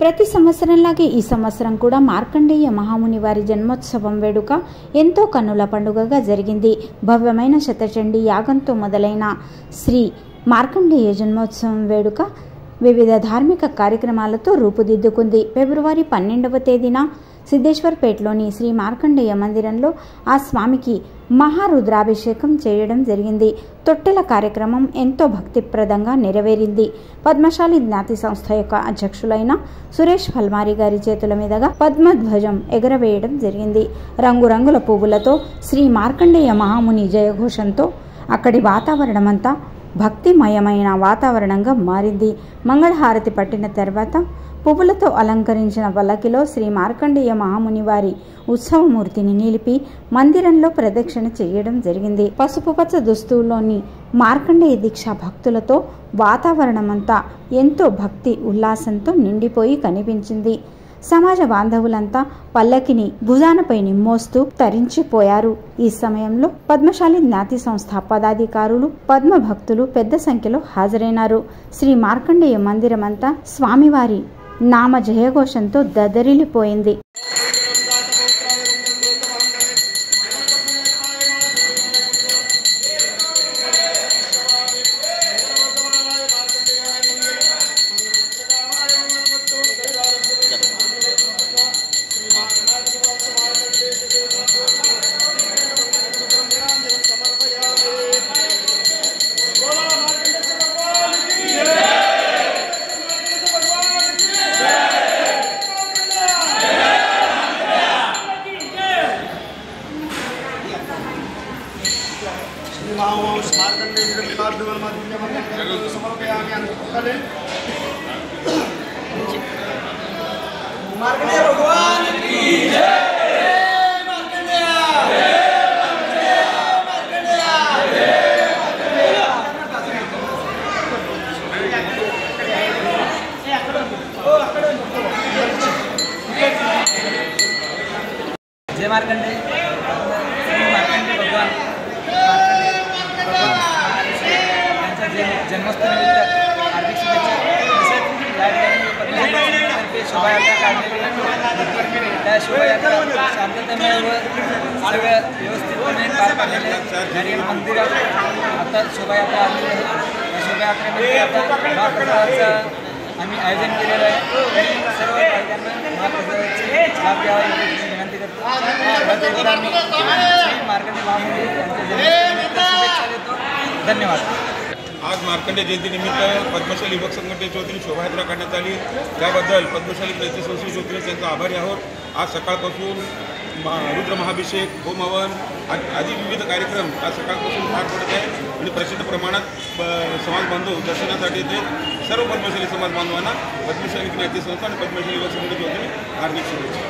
ప్రతి సంవత్సరంలాగే ఈ సంవత్సరం కూడా మార్కండేయ మహాముని వారి జన్మోత్సవం వేడుక ఎంతో కన్నుల పండుగగా జరిగింది. భవ్యమైన శతచండీ యాగంతో మొదలైన శ్రీ మార్కండేయ జన్మోత్సవం వేడుక వివిధ ధార్మిక కార్యక్రమాలతో రూపుదిద్దుకుంది. ఫిబ్రవరి 12వ తేదీన సిద్ధేశ్వర్పేటలోని శ్రీ మార్కండేయ మందిరంలో ఆ స్వామికి మహారుద్రాభిషేకం చేయడం జరిగింది. తొట్టెల కార్యక్రమం ఎంతో భక్తిప్రదంగా నెరవేరింది. పద్మశాలి జ్ఞాతి సంస్థ యొక్క అధ్యక్షులైన సురేష్ ఫల్మారి గారి చేతుల మీదుగా పద్మధ్వజం ఎగరవేయడం జరిగింది. రంగురంగుల పువ్వులతో శ్రీ మార్కండేయ మహాముని జయఘోషంతో అక్కడి వాతావరణమంతా భక్తిమయమైన వాతావరణంగా మారింది. మంగళహారతి పట్టిన తర్వాత పువ్వులతో అలంకరించిన పల్లకిలో శ్రీ మార్కండేయ మహాముని వారి ఉత్సవమూర్తిని నిలిపి మందిరంలో ప్రదక్షిణ చేయడం జరిగింది. పసుపు పచ్చ దుస్తుల్లోని మార్కండేయ దీక్ష భక్తులతో వాతావరణమంతా ఎంతో భక్తి ఉల్లాసంతో నిండిపోయి కనిపించింది. సమాజ బాంధవులంతా పల్లకిని భుజానపై నిమ్మోస్తూ తరించిపోయారు. ఈ సమయంలో పద్మశాలి జ్ఞాతి సంస్థ పదాధికారులు, పద్మ భక్తులు పెద్ద సంఖ్యలో హాజరైనారు. శ్రీ మార్కండేయ మందిరమంతా స్వామివారి నామ జయఘోషంతో దదరిల్లిపోయింది. मार्कंडेय भगवान की जय। मार्कंडेय जय मार्कंडेय भगवान जन्मोत्सवानिमित्त हार्दिक शुभेच्छा. शोभायात्रा काढलेली त्या शोभायात्रा शांततेमय व सगळं व्यवस्थितपणे पार पाडलेले घरी मंदिरात आता शोभायात्रा आलेली आहे. या शोभायात्रेमध्ये आता महाप्रसादाचं आम्ही आयोजन केलेलं आहे. सर्व भाविकांना महाप्रसादाची लाभ घ्यावा एवढी विनंती करतो. आम्ही श्री मार्कंडेय महामुनी यांच्या जन्मदिनानिमित्त शुभेच्छा देतो. धन्यवाद. आज मार्कंडेय जयंतीनिमित्त पद्मशाली युवक संघटनेच्या वतीने शोभायात्रा काढण्यात आली. त्याबद्दल पद्मशाली ज्ञाती संस्थेच्या वतीने त्यांचा आभारी आहोत. आज सकाळपासून रुद्र महाभिषेक, होमहवन आदी विविध कार्यक्रम आज सकाळपासून पार पडत आहे आणि प्रचंड प्रमाणात समाज बांधव दर्शनासाठी येते. सर्व पद्मशाली समाज बांधवांना पद्मशाली ज्ञाती संस्था आणि पद्मशाली युवक संघटनेच्या वतीने हार्दिक शुभेच्छा.